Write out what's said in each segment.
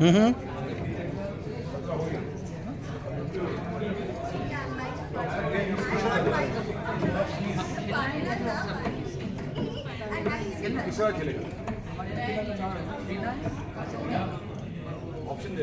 हम्म। Option दे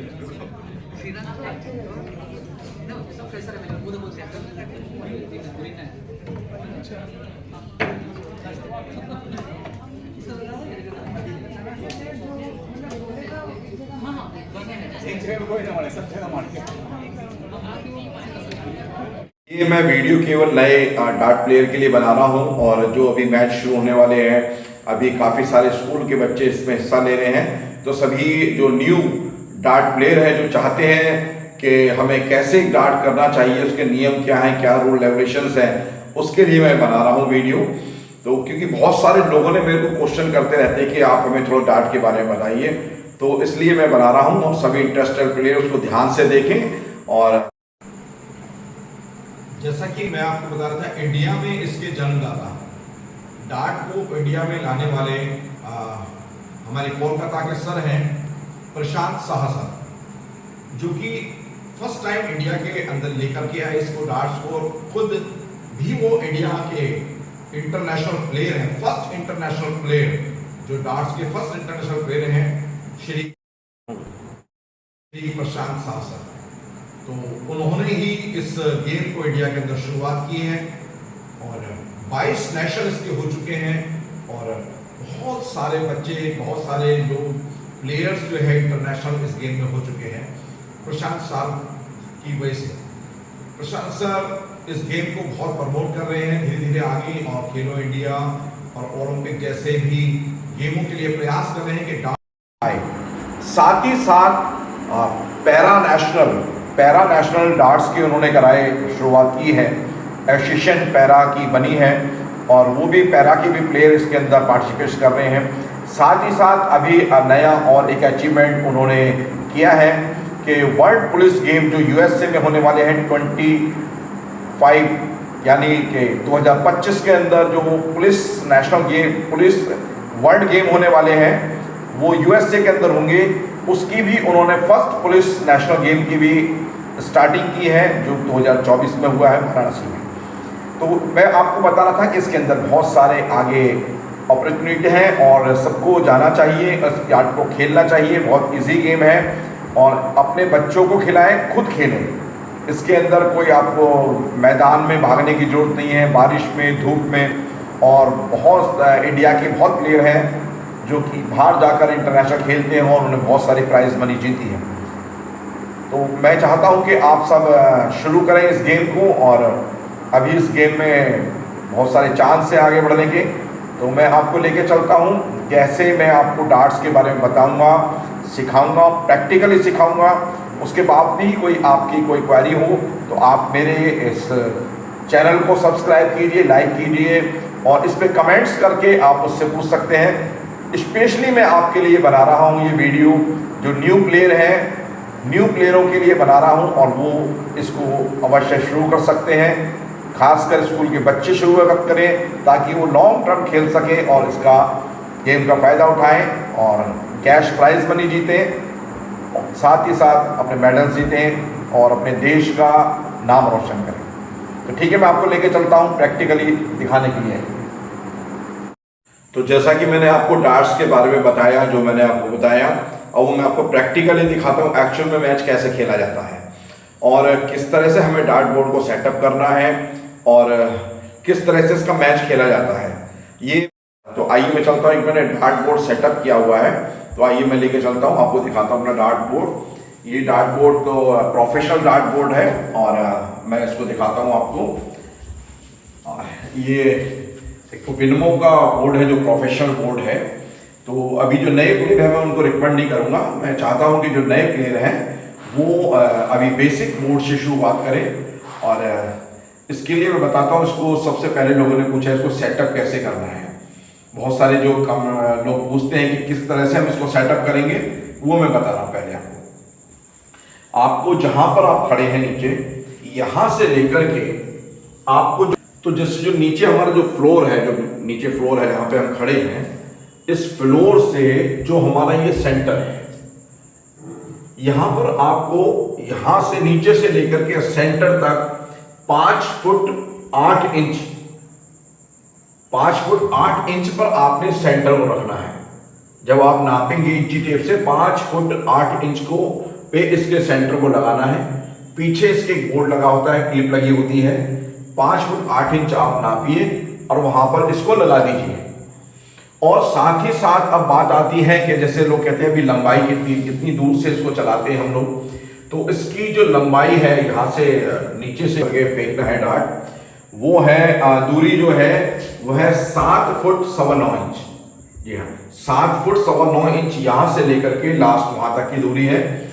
ये मैं video केवल नए डार्ट प्लेयर के लिए बना रहा हूँ, और जो अभी मैच शुरू होने वाले हैं, अभी काफ़ी सारे स्कूल के बच्चे इसमें हिस्सा ले रहे हैं। तो सभी जो न्यू डार्ट प्लेयर हैं, जो चाहते हैं कि हमें कैसे डार्ट करना चाहिए, उसके नियम क्या हैं, क्या रूल रेगुलेशंस हैं, उसके लिए मैं बना रहा हूँ वीडियो। तो क्योंकि बहुत सारे लोगों ने मेरे को क्वेश्चन करते रहते हैं कि आप हमें थोड़ा डार्ट के बारे में बताइए, तो इसलिए मैं बना रहा हूँ, और सभी इंटरेस्टेड प्लेयर उसको ध्यान से देखें। और जैसा कि मैं आपको बता रहा था, इंडिया में इसके जन्मदाता, डार्ट को इंडिया में लाने वाले हमारे कोलकाता के सर हैं प्रशांत शाह सर, जो कि फर्स्ट टाइम इंडिया के अंदर लेकर के आए इसको डार्ट्स को। खुद भी वो इंडिया के इंटरनेशनल प्लेयर हैं, फर्स्ट इंटरनेशनल प्लेयर, जो डार्ट्स के फर्स्ट इंटरनेशनल प्लेयर हैं श्री प्रशांत शाह सर। तो उन्होंने ही इस गेम को इंडिया के अंदर शुरुआत की है, और 22 नेशनल इसके हो चुके हैं, और बहुत सारे बच्चे, बहुत सारे लोग, प्लेयर्स जो है इंटरनेशनल इस गेम में हो चुके हैं प्रशांत सर की वजह से। प्रशांत सर इस गेम को बहुत प्रमोट कर रहे हैं धीरे धीरे आगे, और खेलो इंडिया और ओलंपिक जैसे भी गेमों के लिए प्रयास कर रहे हैं कि साथ ही साथ पैरा नेशनल डार्ट्स की उन्होंने कराए शुरुआत की है, एसोसिएशन पैरा की बनी है, और वो भी पैरा के भी प्लेयर इसके अंदर पार्टिसिपेट कर रहे हैं। साथ ही साथ अभी नया और एक अचीवमेंट उन्होंने किया है कि वर्ल्ड पुलिस गेम जो यूएसए में होने वाले हैं 25 यानी कि 2025 के अंदर जो police national game, police world game होने वाले हैं, वो यूएसए के अंदर होंगे। उसकी भी उन्होंने फर्स्ट पुलिस नेशनल गेम की भी स्टार्टिंग की है, जो 2024 में हुआ है वाराणसी में। तो मैं आपको बता रहा था कि इसके अंदर बहुत सारे आगे अपॉर्चुनिटी हैं, और सबको जाना चाहिए, इस आर्ट को खेलना चाहिए। बहुत इजी गेम है, और अपने बच्चों को खिलाएं, खुद खेलें। इसके अंदर कोई आपको मैदान में भागने की ज़रूरत नहीं है, बारिश में, धूप में। और बहुत इंडिया के बहुत प्लेयर हैं जो कि बाहर जाकर इंटरनेशनल खेलते हैं, और उन्होंने बहुत सारी प्राइज मनी जीती है। तो मैं चाहता हूं कि आप सब शुरू करें इस गेम को, और अभी इस गेम में बहुत सारे चांस हैं आगे बढ़ने के। तो मैं आपको लेके चलता हूं, कैसे मैं आपको डार्ट्स के बारे में बताऊंगा, सिखाऊंगा, प्रैक्टिकली सिखाऊंगा। उसके बाद भी कोई आपकी कोई क्वेरी हो तो आप मेरे इस चैनल को सब्सक्राइब कीजिए, लाइक कीजिए, और इस पर कमेंट्स करके आप उससे पूछ सकते हैं। स्पेशली मैं आपके लिए बना रहा हूँ ये वीडियो, जो न्यू प्लेयर हैं, न्यू प्लेयरों के लिए बना रहा हूँ, और वो इसको अवश्य शुरू कर सकते हैं। खासकर स्कूल के बच्चे शुरुआत करें, ताकि वो लॉन्ग टर्म खेल सकें और इसका गेम का फ़ायदा उठाएं, और कैश प्राइज मनी जीतें, साथ ही साथ अपने मेडल्स जीतें, और अपने देश का नाम रोशन करें। तो ठीक है, मैं आपको लेके चलता हूँ प्रैक्टिकली दिखाने के लिए। तो जैसा कि मैंने आपको डार्ट्स के बारे में बताया, जो मैंने आपको बताया, और वो मैं आपको प्रैक्टिकली दिखाता हूँ एक्चुअल में मैच कैसे खेला जाता है, और किस तरह से हमें डार्ट बोर्ड को सेटअप करना है, और किस तरह से इसका मैच खेला जाता है। ये तो आइए मैं चलता हूँ, एक मैंने डार्ट बोर्ड सेटअप किया हुआ है, तो आइए मैं लेके चलता हूँ, आपको दिखाता हूँ अपना डार्ट बोर्ड। ये डार्ट बोर्ड तो प्रोफेशनल डार्ट बोर्ड है, और मैं इसको दिखाता हूँ आपको। ये एक विनमो का बोर्ड है, जो प्रोफेशनल बोर्ड है। तो अभी जो नए प्लेयर हैं मैं उनको रिकमेंड नहीं करूँगा। मैं चाहता हूँ कि जो नए प्लेयर हैं वो अभी बेसिक बोर्ड से शुरुआत करें, और इसके लिए मैं बताता हूँ। इसको सबसे पहले लोगों ने पूछा इसको सेटअप कैसे करना है। बहुत सारे जो लोग पूछते हैं कि किस तरह से हम इसको सेटअप करेंगे, वो मैं बता रहा हूँ पहले आपको जहां पर आप खड़े हैं नीचे, यहां से लेकर के आपको तो जैसे जो नीचे हमारा जो फ्लोर है, जो नीचे फ्लोर है जहां पे हम खड़े हैं, इस फ्लोर से जो हमारा ये सेंटर है, यहाँ पर आपको यहाँ से नीचे से लेकर के सेंटर तक 5 फुट 8 इंच 5 फुट 8 इंच पर आपने सेंटर को रखना है। जब आप नापेंगे इंची टेप से 5 फुट 8 इंच को पे इसके सेंटर को लगाना है। पीछे इसके बोर्ड लगा होता है, क्लिप लगी होती है। 5 फुट 8 इंच आप नापिए और वहां पर इसको लगा दीजिए। और साथ ही साथ अब बात आती है कि जैसे लोग कहते हैं अभी लंबाई कितनी दूर से इसको चलाते हैं हम लोग, तो इसकी जो लंबाई है यहाँ से नीचे से फेंकना है डार्ट, वो है दूरी जो है वो है 7 फुट 9.25 इंच। जी हाँ, 7 फुट 9.25 इंच यहाँ से लेकर के लास्ट वहां तक की दूरी है।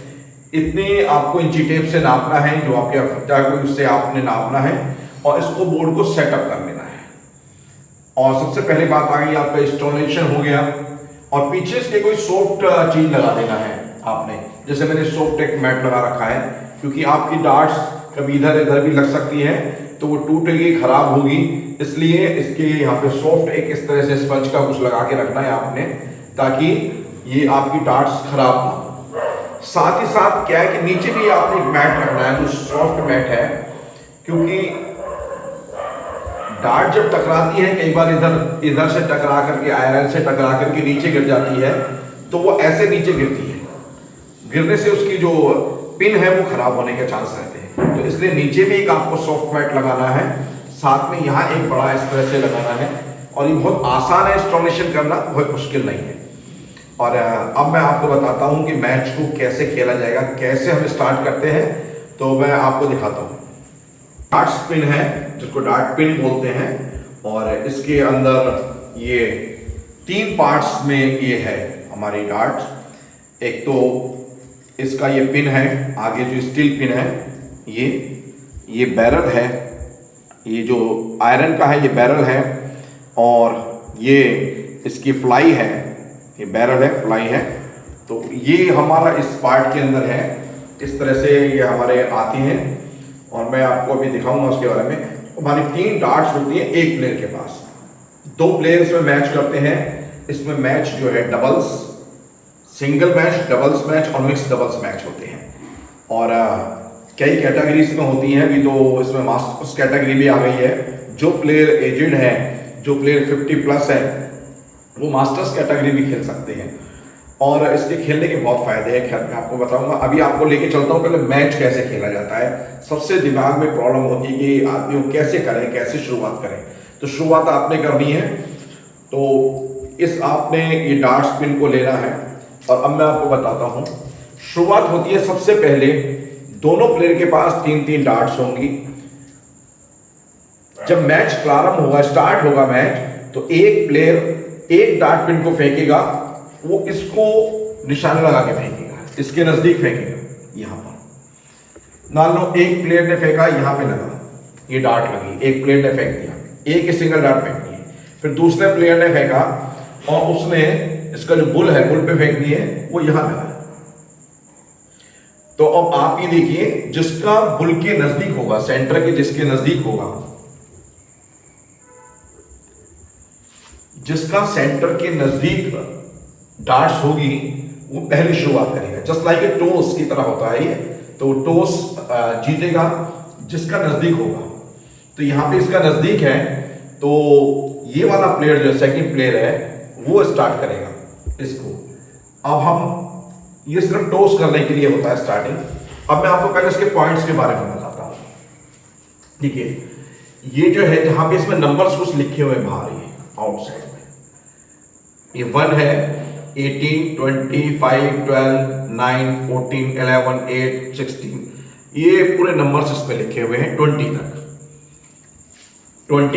इतनी आपको इंची टेप से नापना है, जो आपके अफ्रीका को उससे आपने नापना है और इसको बोर्ड को सेटअप कर लेना है। और सबसे पहले बात आ गई आपका इंस्टॉलेशन हो गया और पीछे इसके कोई सॉफ्ट चीज लगा देना है आपने। जैसे मैंने सॉफ्ट एक मैट लगा रखा है, क्योंकि आपकी डार्ट्स कभी इधर इधर भी लग सकती है तो वो टूटेगी, खराब होगी, इसलिए इसके यहाँ पे सॉफ्ट एक इस तरह से स्पंज का कुछ लगा के रखना है आपने, ताकि ये आपकी डार्ट्स खराब ना हो। साथ ही साथ क्या है कि नीचे भी आपने एक मैट रखना है जो सॉफ्ट मैट है, क्योंकि डार्ट जब टकराती है कई बार इधर से टकरा करके आयरन से टकरा करके नीचे गिर जाती है, तो वो ऐसे नीचे गिरती है। गिरने से उसकी जो पिन है वो खराब होने के चांस रहते हैं। तो इसलिए नीचे भी एक आपको सॉफ्ट मैट लगाना है, साथ में यहाँ एक बड़ा इस तरह से लगाना है। और ये बहुत आसान है इंस्टॉलेशन करना, बहुत मुश्किल नहीं है। और अब मैं आपको बताता हूँ कि मैच को कैसे खेला जाएगा, कैसे हम स्टार्ट करते हैं, तो मैं आपको दिखाता हूँ। डार्ट पिन है जिसको डार्ट पिन बोलते हैं, और इसके अंदर ये 3 पार्ट्स में ये है हमारी डार्ट। एक तो इसका ये पिन है, आगे जो स्टील पिन है, ये बैरल है, ये जो आयरन का है ये बैरल है, और ये इसकी फ्लाई है, ये बैरल है, फ्लाई है। तो ये हमारा इस पार्ट के अंदर है, इस तरह से ये हमारे आती हैं। और मैं आपको अभी दिखाऊंगा उसके बारे में। हमारी 3 डार्ट्स होती हैं एक प्लेयर के पास, 2 प्लेयर इसमें मैच करते हैं। इसमें मैच जो है doubles, single match, doubles match और मिक्स डबल्स मैच होते हैं। और कई कैटेगरीज में होती हैं। अभी तो इसमें मास्टर्स कैटेगरी भी आ गई है। जो प्लेयर एजेड है, जो प्लेयर 50 प्लस है, वो मास्टर्स कैटेगरी भी खेल सकते हैं। और इसके खेलने के बहुत फायदे हैं, खैर मैं आपको बताऊंगा। अभी आपको लेके चलता हूँ पहले मैच कैसे खेला जाता है। सबसे दिमाग में प्रॉब्लम होती है कि आदमी को कैसे करें, कैसे शुरुआत करें। तो शुरुआत आपने करनी है, तो इस आपने ये डार्ट पिन को लेना है। और अब मैं आपको बताता हूँ, शुरुआत होती है सबसे पहले दोनों प्लेयर के पास 3-3 डार्ट्स होंगी। जब मैच प्रारंभ होगा, स्टार्ट होगा मैच, तो एक प्लेयर एक डार्ट पिन को फेंकेगा, वो इसको निशाना लगा के फेंकेगा, इसके नजदीक फेंकेगा। यहां पर मान लो एक प्लेयर ने फेंका, यहां पे लगा, ये डार्ट लगी, एक प्लेयर ने फेंक दिया, एक ही सिंगल डार्ट फेंकनी है। फिर दूसरे प्लेयर ने फेंका और उसने इसका जो बुल है, बुल पे फेंकनी है, वो यहां लगा। तो अब आप ये देखिए, जिसका बुल के नजदीक होगा, सेंटर के जिसके नजदीक होगा, जिसका सेंटर के नजदीक डार्ट्स होगी, वो पहले शुरुआत करेगा। जस्ट लाइक ए टॉस की तरह होता है ये। तो टॉस जीतेगा जिसका नजदीक होगा। तो यहां पे इसका नजदीक है, तो ये वाला प्लेयर जो सेकंड प्लेयर है, वो स्टार्ट करेगा इसको। अब हम ये सिर्फ टॉस करने के लिए होता है स्टार्टिंग। अब मैं आपको पहले इसके पॉइंट्स के बारे में बताता हूं। देखिए, ये जो है, जहां पे इसमें नंबर्स कुछ लिखे हुए बाहर, ये आउटसाइड में, ये 1 है, 18, 20, 5, 12, 9, 14, 11, 8, 16, ये पूरे नंबर्स इसमें लिखे हुए हैं 20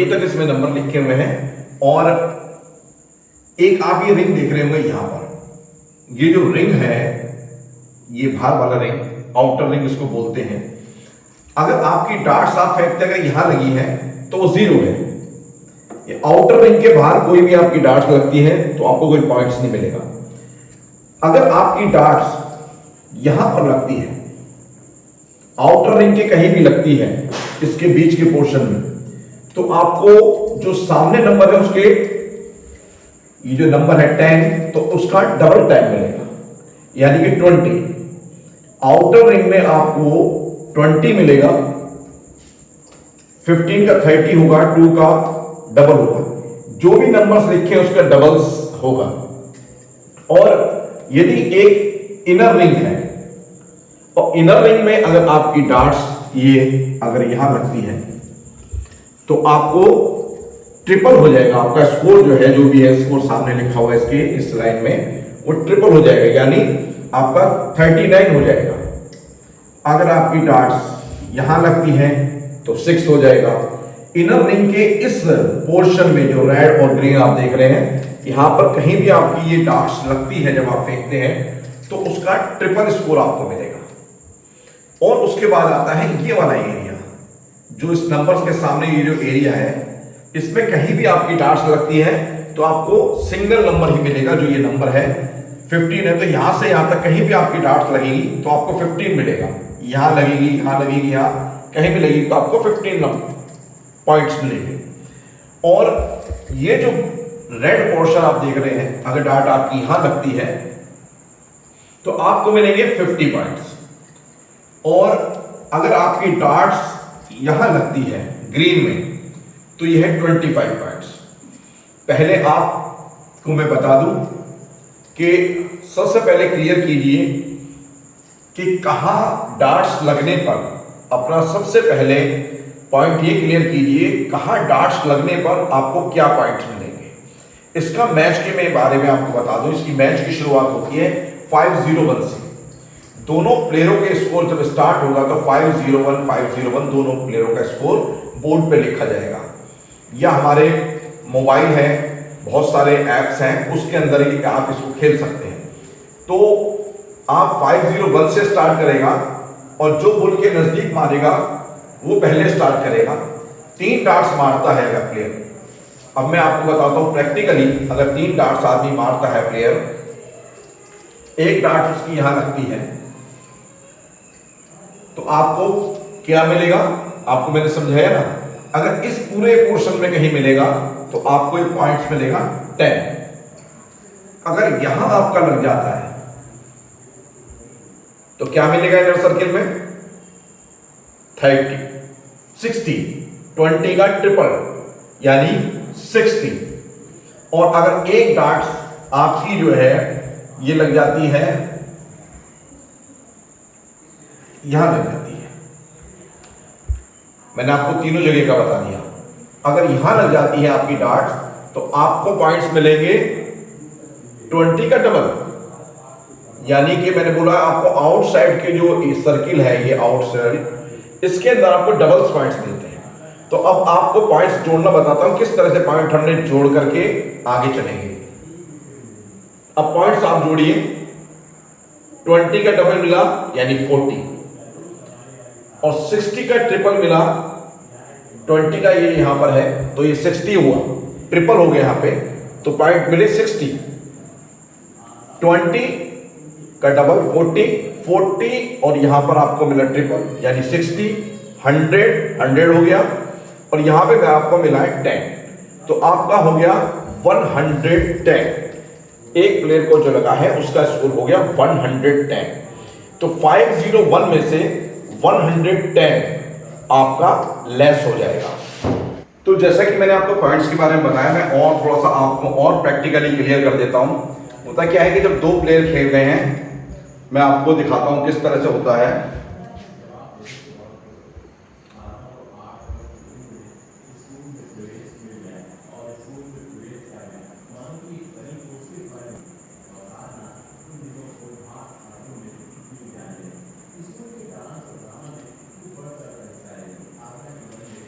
तक इसमें नंबर लिखे हुए हैं। और एक आप ये रिंग देख रहे होंगे यहां पर, ये जो रिंग है, ये बाहर वाला रिंग, आउटर रिंग इसको बोलते हैं। अगर आपकी डार्ट्स आप फेंकते अगर यहां लगी है तो वो 0 है। ये आउटर रिंग के बाहर कोई भी आपकी डार्ट्स लगती है तो आपको कोई पॉइंट्स नहीं मिलेगा। अगर आपकी डार्ट्स यहां पर लगती है, आउटर रिंग के कहीं भी लगती है, इसके बीच के पोर्शन में, तो आपको जो सामने नंबर है उसके, ये जो नंबर है 10, तो उसका डबल 10 मिलेगा, यानी कि 20। आउटर रिंग में आपको 20 मिलेगा, 15 का 30 होगा, 2 का डबल होगा, जो भी नंबर्स लिखे हैं उसका डबल्स होगा। और यदि एक इनर रिंग है और इनर रिंग में अगर आपकी डार्ट्स ये अगर यहां लगती है तो आपको ट्रिपल हो जाएगा, आपका स्कोर जो है, जो भी है स्कोर सामने लिखा हुआ है इसके इस लाइन में, वो ट्रिपल हो जाएगा, यानी आपका 39 हो जाएगा। अगर आपकी डार्ट्स यहां लगती है तो 6 हो जाएगा। इनर रिंग के इस पोर्शन में जो रेड और ग्रीन आप देख रहे हैं, यहां पर कहीं भी आपकी ये डार्ट्स लगती है जब आप फेंकते हैं तो उसका ट्रिपल स्कोर आपको मिलेगा। और उसके बाद आता है ये वाला एरिया, जो इस नंबर्स के सामने ये जो एरिया है, इसमें कहीं भी आपकी डार्ट्स लगती है तो आपको सिंगल नंबर ही मिलेगा, जो ये नंबर है 15 है, तो यहां से यहां तक कहीं भी आपकी डार्ट्स लगेगी तो आपको 15 मिलेगा। यहां लगेगी, यहां लगेगी, यहां कहीं भी लगेगी तो आपको 15 नंबर पॉइंट्स मिलेंगे। और ये जो रेड पोर्शन आप देख रहे हैं, अगर डार्ट आपकी यहां लगती है तो आपको मिलेंगे 50 पॉइंट्स। और अगर आपकी डार्ट्स यहां लगती है ग्रीन में तो यह है 25 पॉइंट्स। पहले आपको मैं बता दूं कि सबसे पहले क्लियर कीजिए कि कहां डार्ट्स लगने पर, अपना सबसे पहले पॉइंट ये क्लियर कीजिए कहां डार्ट्स लगने पर आपको क्या पॉइंट्स मिलेंगे। इसका मैच के मैं बारे में आपको बता दूं, इसकी मैच की शुरुआत होती है 501 से। दोनों प्लेयरों के स्कोर जब स्टार्ट होगा तो 501 दोनों प्लेयरों का स्कोर बोर्ड पे लिखा जाएगा। या हमारे मोबाइल है, बहुत सारे ऐप्स हैं, उसके अंदर ही आप इसको खेल सकते हैं। तो आप 501 से स्टार्ट करेगा और जो बुल के नजदीक मारेगा वो पहले स्टार्ट करेगा। 3 डार्ट्स मारता है अगर प्लेयर, अब मैं आपको बताता हूं प्रैक्टिकली, अगर 3 डार्ट्स आदमी मारता है प्लेयर, एक डार्ट उसकी यहां लगती है तो आपको क्या मिलेगा, आपको मैंने समझाया ना, अगर इस पूरे पोर्शन में कहीं मिलेगा तो आपको एक पॉइंट्स मिलेगा 10। अगर यहां आपका लग जाता है तो क्या मिलेगा इनर सर्किल में 30, 60, 20 का ट्रिपल यानी 60। और अगर एक डार्ट्स आपकी जो है ये लग जाती है, यहां लग जाती है, मैंने आपको तीनों जगह का बता दिया, अगर यहां लग जाती है आपकी डार्ट्स तो आपको पॉइंट्स मिलेंगे 20 का डबल, यानी कि मैंने बोला आपको आउटसाइड के जो सर्किल है, ये आउटसाइड, इसके अंदर आपको डबल्स पॉइंट्स मिलते हैं। तो अब आपको पॉइंट्स जोड़ना बताता हूं, किस तरह से पॉइंट हमने जोड़ करके आगे चलेंगे। अब पॉइंट्स आप जोड़िए, 20 का डबल मिला यानी 40, और 60 का ट्रिपल मिला, 20 का ये यहां पर है तो ये 60 हुआ, ट्रिपल हो गया यहां पे, तो पॉइंट मिले 60। 20 का डबल 40 और यहां पर आपको मिला ट्रिपल यानी 60, 100 हो गया, और यहां पे आपको मिला है 10, तो आपका हो गया 110। एक प्लेयर को जो लगा है उसका स्कोर हो गया 110। तो 501 में से 110 आपका लेस हो जाएगा। तो जैसा कि मैंने आपको पॉइंट्स के बारे में बताया, मैं और थोड़ा सा आपको और प्रैक्टिकली क्लियर कर देता हूं। होता क्या है कि जब 2 प्लेयर खेल रहे हैं, मैं आपको दिखाता हूं किस तरह से होता है।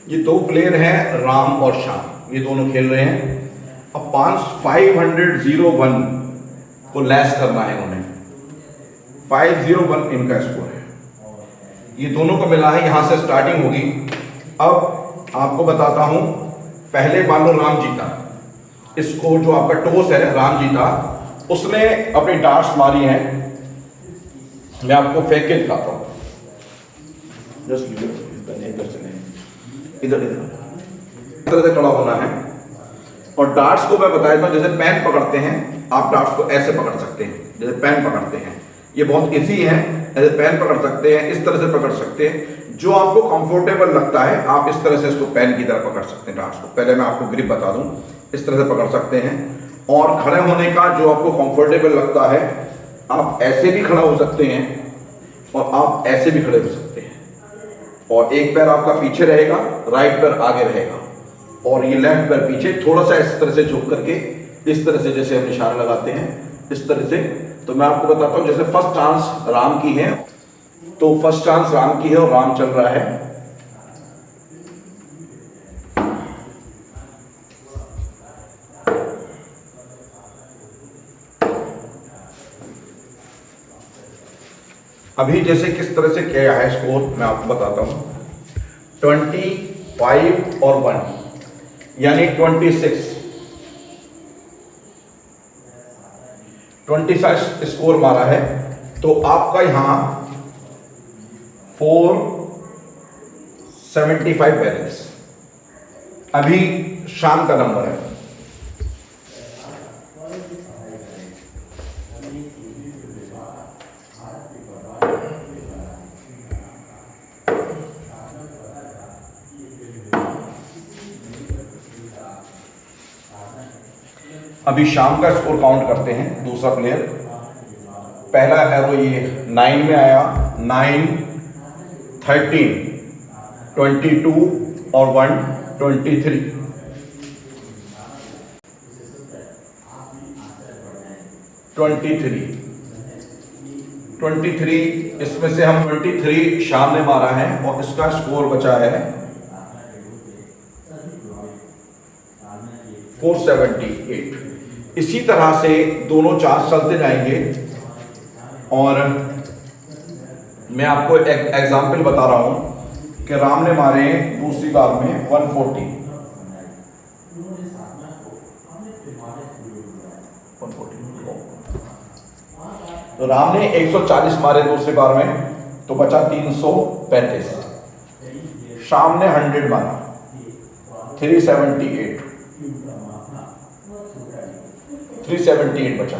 ये 2 प्लेयर हैं, राम और श्याम, ये दोनों खेल रहे हैं। अब 501 को लेस करना है इन्होंने, 501 इनका स्कोर है, ये दोनों को मिला है, यहां से स्टार्टिंग होगी। अब आपको बताता हूं, पहले मान लो राम जीता, इसको जो आपका टॉस है राम जीता, उसने अपनी डार्ट्स मारी हैं, मैं आपको फेंक के दिखाता हूं, इधर इस तरह से खड़ा होना है, और डार्ट्स को मैं बताया था जैसे पेन पकड़ते हैं, आप डार्ट्स को ऐसे पकड़ सकते हैं जैसे पेन पकड़ते हैं, ये बहुत इजी है। ऐसे पेन पकड़ सकते हैं, इस तरह से पकड़ सकते हैं, जो आपको कंफर्टेबल लगता है आप इस तरह से इसको पेन की तरह पकड़ सकते हैं डार्ट्स को। पहले मैं आपको ग्रिप बता दूं, इस तरह से पकड़ सकते हैं। और खड़े होने का जो आपको कंफर्टेबल लगता है, आप ऐसे भी खड़ा हो सकते हैं और आप ऐसे भी खड़े हो सकते हैं। और एक पैर आपका पीछे रहेगा, राइट पैर आगे रहेगा, और ये लेफ्ट पैर पीछे, थोड़ा सा इस तरह से झुक करके, इस तरह से जैसे हम निशान लगाते हैं इस तरह से। तो मैं आपको बताता हूं, जैसे फर्स्ट चांस राम की है, तो फर्स्ट चांस राम की है और राम चल रहा है। अभी जैसे किस तरह से क्या है स्कोर मैं आपको बताता हूं। 25 और 1 यानी 26 स्कोर मारा है। तो आपका यहां 475 बैलेंस अभी शाम का नंबर है। अभी शाम का स्कोर काउंट करते हैं। दूसरा प्लेयर, पहला एरो ये 9 में आया, 9, 13, 22 और 1, 23। इसमें से हम 23 शाम ने मारा है और इसका स्कोर बचा है 478। इसी तरह से दोनों चार्ज चलते जाएंगे। और मैं आपको एक एग्जाम्पल बता रहा हूं कि राम ने मारे दूसरी बार में 140। तो राम ने 140 मारे दूसरी बार में, तो बचा 335। शाम ने 100 मारा, 378 बचा।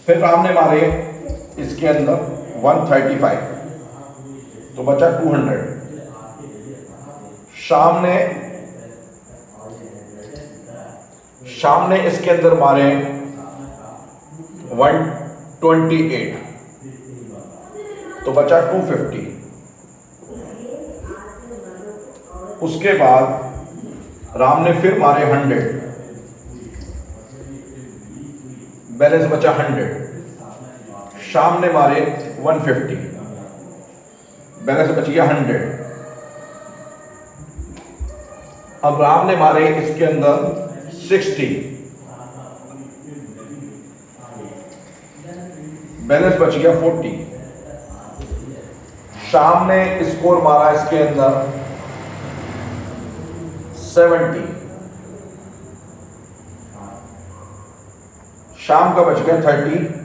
फिर राम ने मारे इसके अंदर 135, तो बचा 200। शाम ने इसके अंदर मारे 128, तो बचा 250। उसके बाद राम ने फिर मारे 100, बैलेंस बचा 100। शाम ने मारे 150, बैलेंस बच गया 100। अब राम ने मारे इसके अंदर 60, बैलेंस बच गया 40। शाम ने स्कोर मारा इसके अंदर 70, शाम का बच गया 30।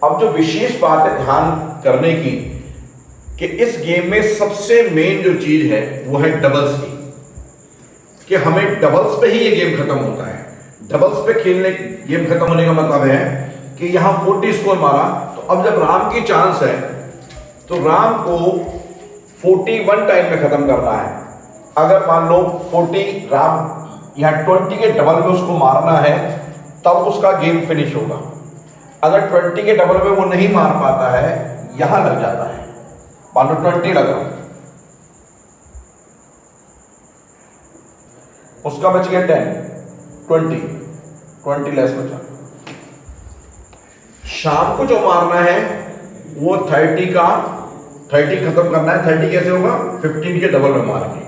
अब जो विशेष बात है ध्यान करने की कि इस गेम में सबसे मेन जो चीज है वो है डबल्स की, कि हमें डबल्स पे ही ये गेम खत्म होता है। डबल्स पे खेलने गेम खत्म होने का मतलब है कि यहां 40 स्कोर मारा, तो अब जब राम की चांस है तो राम को 41 टाइम में खत्म करना है। अगर मान लो 40 राम यहाँ 20 के डबल में उसको मारना है तब उसका गेम फिनिश होगा। अगर 20 के डबल में वो नहीं मार पाता है, यहां लग जाता है, मान लो 20 लगा, उसका बच गया 10, 20 लेस बचा। शाम को जो मारना है वो 30 खत्म करना है। 30 कैसे होगा? 15 के डबल में मार के।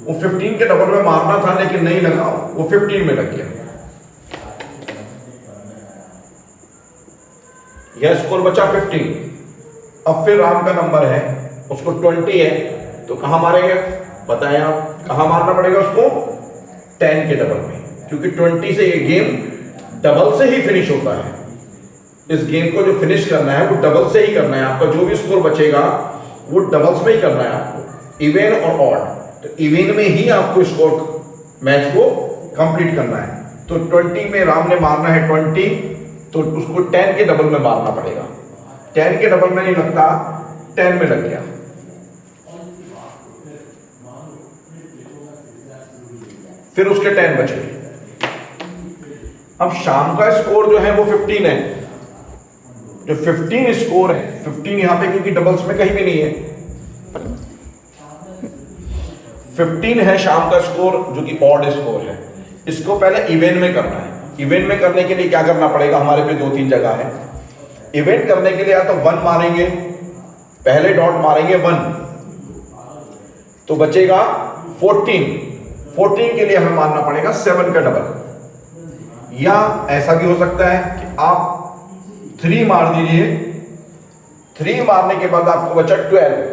वो 15 के डबल में मारना था लेकिन नहीं लगा, वो 15 में लग गया। यह स्कोर बचा 15। अब फिर राम का नंबर है, उसको 20 है, तो कहां मारेंगे बताएं आप? कहां मारना पड़ेगा उसको? 10 के डबल में, क्योंकि 20 से ये गेम डबल से ही फिनिश होता है। इस गेम को जो फिनिश करना है वो डबल से ही करना है। आपका जो भी स्कोर बचेगा वो डबल्स में ही करना है आपको, इवन और ऑड। तो इवन में ही आपको स्कोर मैच को कंप्लीट करना है। तो 20 में राम ने मारना है 20, तो उसको 10 के डबल में मारना पड़ेगा। 10 के डबल में नहीं लगता, 10 में लग गया। फिर उसके 10 बच गए। अब शाम का स्कोर जो है वो 15 है। जो 15 स्कोर है, 15 यहां पे क्योंकि डबल्स में कहीं भी नहीं है, 15 है शाम का स्कोर जो कि ऑड स्कोर है। इसको पहले इवेंट में करना है। इवेंट में करने के लिए क्या करना पड़ेगा, हमारे पे 2-3 जगह है। इवेंट करने के लिए या तो 1 मारेंगे, पहले डॉट मारेंगे 1, तो बचेगा 14। 14 के लिए हमें मारना पड़ेगा 7 का डबल। या ऐसा भी हो सकता है कि आप 3 मार दीजिए, 3 मारने के बाद आपको बचा 12।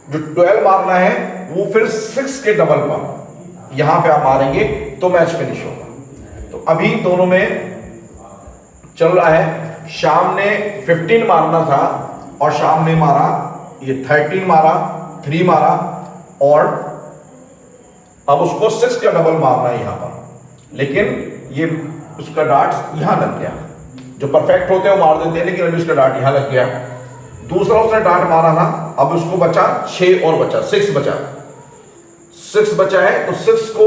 जो 12 मारना है वो फिर 6 के डबल पर यहां पे आप मारेंगे तो मैच फिनिश होगा। तो अभी दोनों में चल रहा है, शाम ने 15 मारना था और शाम ने मारा, ये 13 मारा, 3 मारा, और अब उसको 6 का डबल मारना है यहां पर। लेकिन ये उसका डार्ट यहां लग गया। जो परफेक्ट होते हैं वो मार देते हैं, लेकिन अभी उसका डार्ट यहां लग गया। दूसरा उसने डार्ट मारा था, अब उसको बचा 6 और बचा 6 बचा 6 बचा है। तो 6 को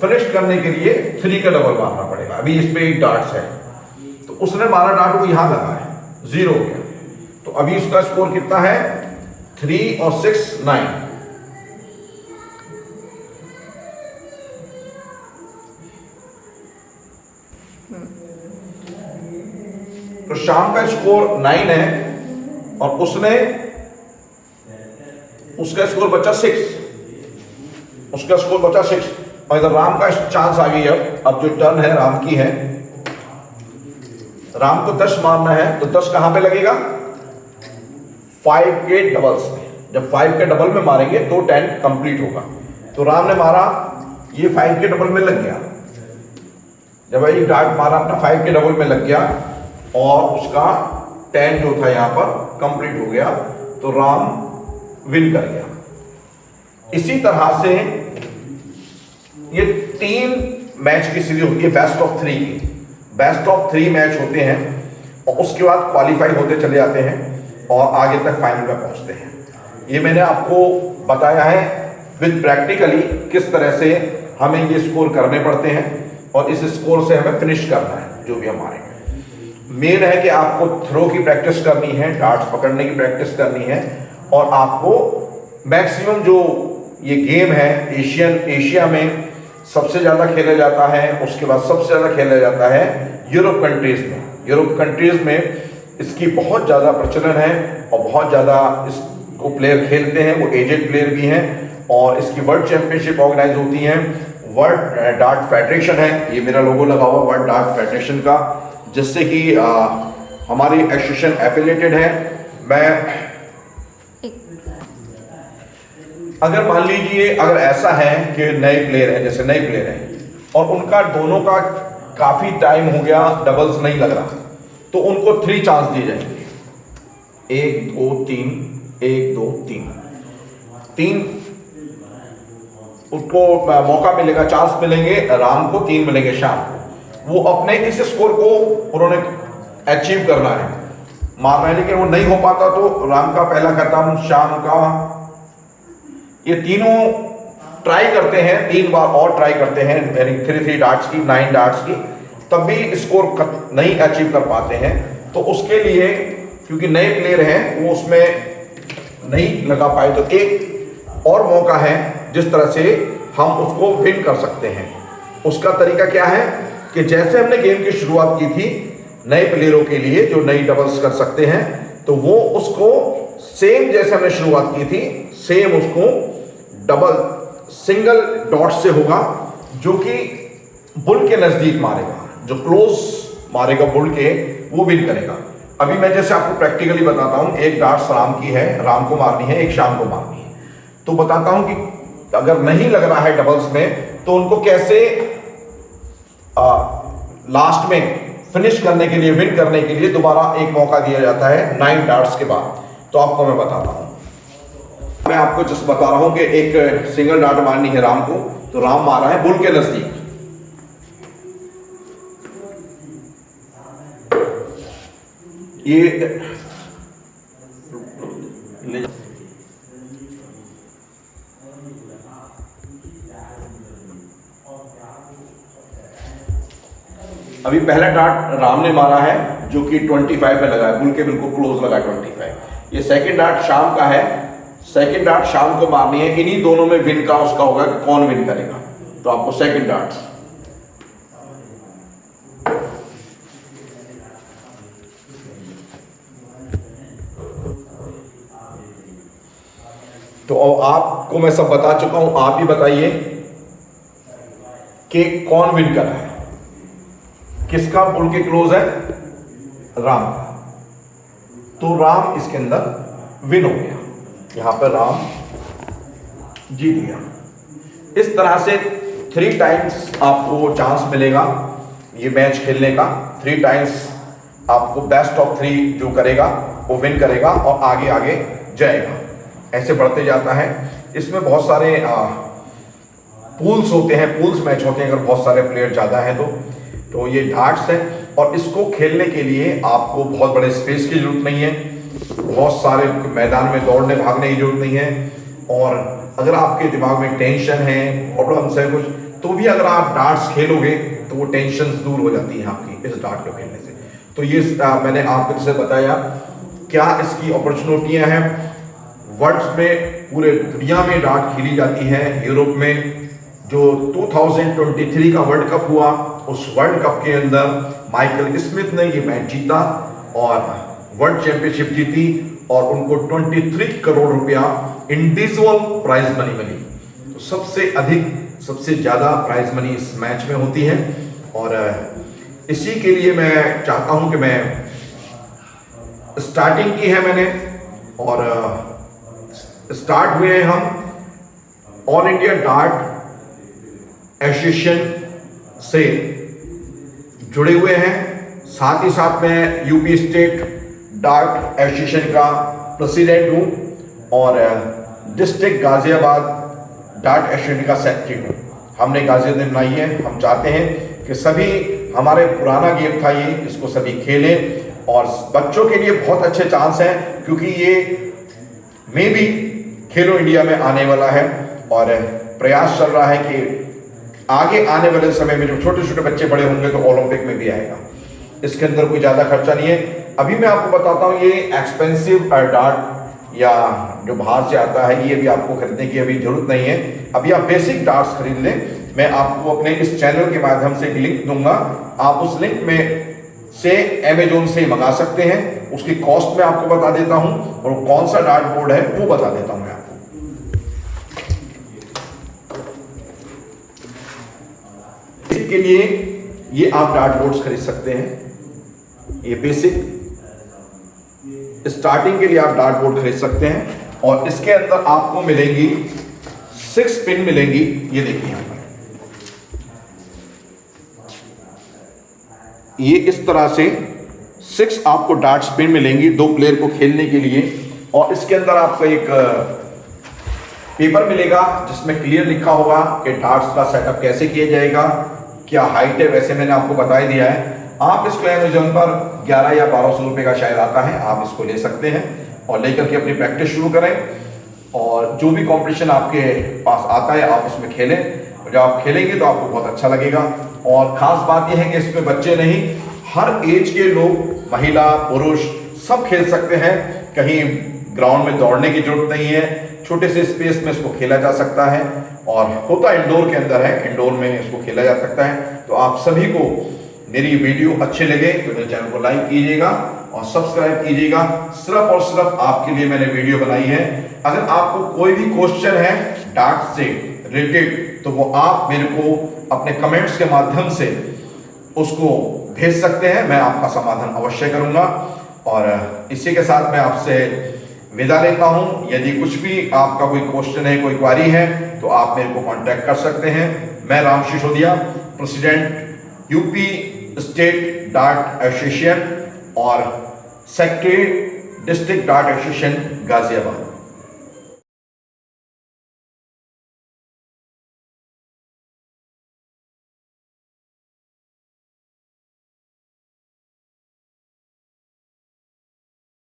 फिनिश करने के लिए 3 का डबल मारना पड़ेगा। अभी इस पे एक डार्ट है, तो उसने मारा डार्ट, वो यहां लगा है, 0 हो गया। तो अभी उसका स्कोर कितना है, 3 और 6 9। तो शाम का स्कोर 9 है और उसका स्कोर बचा 6, उसका स्कोर बचा 6। और इधर राम का चांस आ गई। अब जो टर्न है राम की है, राम को 10 मारना है, तो 10 कहां पे लगेगा, 5 के डबल्स में। जब 5 के डबल में मारेंगे तो 10 कंप्लीट होगा। तो राम ने मारा, ये 5 के डबल में लग गया। जब ये डार्ट मारा अपना 5 के डबल में लग गया और उसका 10 जो था यहां पर कंप्लीट हो गया, तो राम विन कर गया। इसी तरह से ये 3 मैच की सीरीज होती है, बेस्ट ऑफ 3 की। बेस्ट ऑफ 3 मैच होते हैं और उसके बाद क्वालिफाई होते चले जाते हैं और आगे तक फाइनल में पहुंचते हैं। ये मैंने आपको बताया है विद प्रैक्टिकली किस तरह से हमें ये स्कोर करने पड़ते हैं और इस स्कोर से हमें फिनिश करना है जो भी हम मारेंगे। मेन है कि आपको थ्रो की प्रैक्टिस करनी है, डार्ट्स पकड़ने की प्रैक्टिस करनी है, और आपको मैक्सिमम जो ये गेम है एशिया में सबसे ज़्यादा खेला जाता है, उसके बाद सबसे ज़्यादा खेला जाता है यूरोप कंट्रीज़ में। यूरोप कंट्रीज़ में इसकी बहुत ज़्यादा प्रचलन है और बहुत ज़्यादा इसको प्लेयर खेलते हैं, वो एजेड प्लेयर भी हैं। और इसकी वर्ल्ड चैंपियनशिप ऑर्गेनाइज होती हैं, वर्ल्ड डार्ट फेडरेशन है, ये मेरा लोगो लगा हुआ वर्ल्ड डार्ट फेडरेशन का, जिससे कि हमारी एसोसिएशन एफिलिएटेड है। मैं अगर मान लीजिए अगर ऐसा है कि नए प्लेयर हैं, जैसे नए प्लेयर हैं और उनका दोनों का काफ़ी टाइम हो गया, डबल्स नहीं लग रहा, तो उनको 3 चांस दिए जाएंगे, 1 2 3, 1 2 3 उसको मौका मिलेगा, चांस मिलेंगे। राम को 3 मिलेंगे शाम को। वो अपने इस स्कोर को उन्होंने अचीव करना है, मारना है, लेकिन वो नहीं हो पाता तो राम का पहला खत्म, शाम का, ये तीनों ट्राई करते हैं, 3 बार और ट्राई करते हैं, 3 डार्ट्स की, 9 डार्ट्स की, तब भी स्कोर नहीं अचीव कर पाते हैं। तो उसके लिए क्योंकि नए प्लेयर हैं वो उसमें नहीं लगा पाए, तो एक और मौका है जिस तरह से हम उसको विन कर सकते हैं। उसका तरीका क्या है कि जैसे हमने गेम की शुरुआत की थी नए प्लेयरों के लिए जो नई डबल्स कर सकते हैं, तो वो उसको सेम जैसे हमने शुरुआत की थी सेम उसको डबल सिंगल डॉट से होगा, जो कि बुल के नजदीक मारेगा, जो क्लोज मारेगा बुल के, वो विन करेगा। अभी मैं जैसे आपको प्रैक्टिकली बताता हूं, एक डार्ट्स राम की है, राम को मारनी है, एक शाम को मारनी है, तो बताता हूं कि अगर नहीं लग रहा है डबल्स में तो उनको कैसे लास्ट में फिनिश करने के लिए, विन करने के लिए दोबारा एक मौका दिया जाता है 9 डार्ट्स के बाद। तो आपको मैं बताता हूं, मैं आपको जस्ट बता रहा हूं कि एक सिंगल डार्ट मारनी है राम को, तो राम मारा है बुल के नजदीक, ये ले अभी पहला डार्ट राम ने मारा है जो कि 25 पे लगा है, बुल के बिल्कुल क्लोज लगा 25। ये सेकंड डार्ट शाम का है, सेकंड डार्ट शाम को मारनी है। इन्हीं दोनों में विन का उसका होगा कि कौन विन करेगा। तो आपको सेकंड डार्ट तो आपको मैं सब बता चुका हूं, आप ही बताइए कि कौन विन कर रहा है, किसका बुल के क्लोज है, राम का। तो राम इसके अंदर विन हो गया, यहां पर राम जीत गया। इस तरह से 3 टाइम्स आपको चांस मिलेगा ये मैच खेलने का। 3 टाइम्स आपको बेस्ट ऑफ 3 जो करेगा वो विन करेगा और आगे आगे जाएगा, ऐसे बढ़ते जाता है। इसमें बहुत सारे पूल्स होते हैं, पूल्स मैच होते हैं अगर बहुत सारे प्लेयर ज़्यादा हैं तो ये डार्ट्स है। और इसको खेलने के लिए आपको बहुत बड़े स्पेस की जरूरत नहीं है, बहुत सारे मैदान में दौड़ने भागने की जरूरत नहीं है। और अगर आपके दिमाग में टेंशन है, प्रॉब्लम्स है कुछ, तो भी अगर आप डार्ट्स खेलोगे तो वो टेंशन दूर हो जाती है आपकी इस डार्ट को खेलने से। तो ये मैंने आपको जैसे बताया क्या इसकी अपॉर्चुनिटियाँ हैं। वर्ल्ड में पूरे दुनिया में डार्ट खेली जाती है। यूरोप में जो 2023 का वर्ल्ड कप हुआ, उस वर्ल्ड कप के अंदर माइकल स्मिथ ने ये मैच जीता और वर्ल्ड चैंपियनशिप जीती और उनको 23 करोड़ रुपया इंडिविजुअल प्राइज मनी मिली। तो सबसे अधिक, सबसे ज़्यादा प्राइज मनी इस मैच में होती है। और इसी के लिए मैं चाहता हूं कि मैं स्टार्टिंग की है मैंने, और स्टार्ट हुए हैं हम ऑल इंडिया डार्ट एसोसिएशन से जुड़े हुए हैं। साथ ही साथ में यूपी स्टेट डार्ट एसोसिएशन का प्रेसिडेंट हूं और डिस्ट्रिक्ट गाजियाबाद डार्ट एसोसिएशन का सेक्रेटरी हूं। हमने गाजियाबाद बनाई है। हम चाहते हैं कि सभी, हमारे पुराना गेम था ये, इसको सभी खेलें और बच्चों के लिए बहुत अच्छे चांस हैं क्योंकि ये मे भी खेलो इंडिया में आने वाला है। और प्रयास चल रहा है कि आगे आने वाले समय में जो छोटे छोटे बच्चे बड़े होंगे तो ओलंपिक में भी आएगा। इसके अंदर कोई ज़्यादा खर्चा नहीं है। अभी मैं आपको बताता हूँ, ये एक्सपेंसिव डार्ट या जो बाहर से आता है ये भी आपको खरीदने की अभी जरूरत नहीं है। अभी आप बेसिक डार्ट्स खरीद लें। मैं आपको अपने इस चैनल के माध्यम से एक लिंक दूंगा, आप उस लिंक में से अमेजोन से मंगा सकते हैं। उसकी कॉस्ट मैं आपको बता देता हूं और कौन सा डार्ट बोर्ड है वो बता देता हूं मैं आपको। इसके लिए ये आप डार्ट बोर्ड्स खरीद सकते हैं। ये बेसिक स्टार्टिंग के लिए आप डार्ट बोर्ड खरीद सकते हैं और इसके अंदर आपको मिलेंगी 6 पिन मिलेंगी। ये देखिए यहां पर ये इस तरह से 6 आपको डार्ट पिन मिलेंगी 2 प्लेयर को खेलने के लिए। और इसके अंदर आपको एक पेपर मिलेगा जिसमें क्लियर लिखा होगा कि डार्ट्स का सेटअप कैसे किया जाएगा, क्या हाइट है, वैसे मैंने आपको बता ही दिया है। आप इसको अमेजोन पर 11 या 1200 रुपये का शायद आता है, आप इसको ले सकते हैं और लेकर के अपनी प्रैक्टिस शुरू करें। और जो भी कंपटीशन आपके पास आता है आप उसमें खेलें। जब आप खेलेंगे तो आपको बहुत अच्छा लगेगा। और ख़ास बात यह है कि इसमें बच्चे नहीं, हर एज के लोग, महिला पुरुष सब खेल सकते हैं। कहीं ग्राउंड में दौड़ने की जरूरत नहीं है, छोटे से स्पेस में इसको खेला जा सकता है। और होता इंडोर के अंदर है, इंडोर में इसको खेला जा सकता है। तो आप सभी को मेरी वीडियो अच्छे लगे तो मेरे चैनल को लाइक कीजिएगा और सब्सक्राइब कीजिएगा। सिर्फ और सिर्फ आपके लिए मैंने वीडियो बनाई है। अगर आपको कोई भी क्वेश्चन है डार्ट से रिलेटेड तो वो आप मेरे को अपने कमेंट्स के माध्यम से उसको भेज सकते हैं, मैं आपका समाधान अवश्य करूंगा। और इसी के साथ मैं आपसे विदा लेता हूं। यदि कुछ भी आपका कोई क्वेश्चन है, कोई क्वारी है तो आप मेरे को कांटेक्ट कर सकते हैं। मैं Ram Sisodia, president UP state dart association और secretary district dart association Ghaziabad.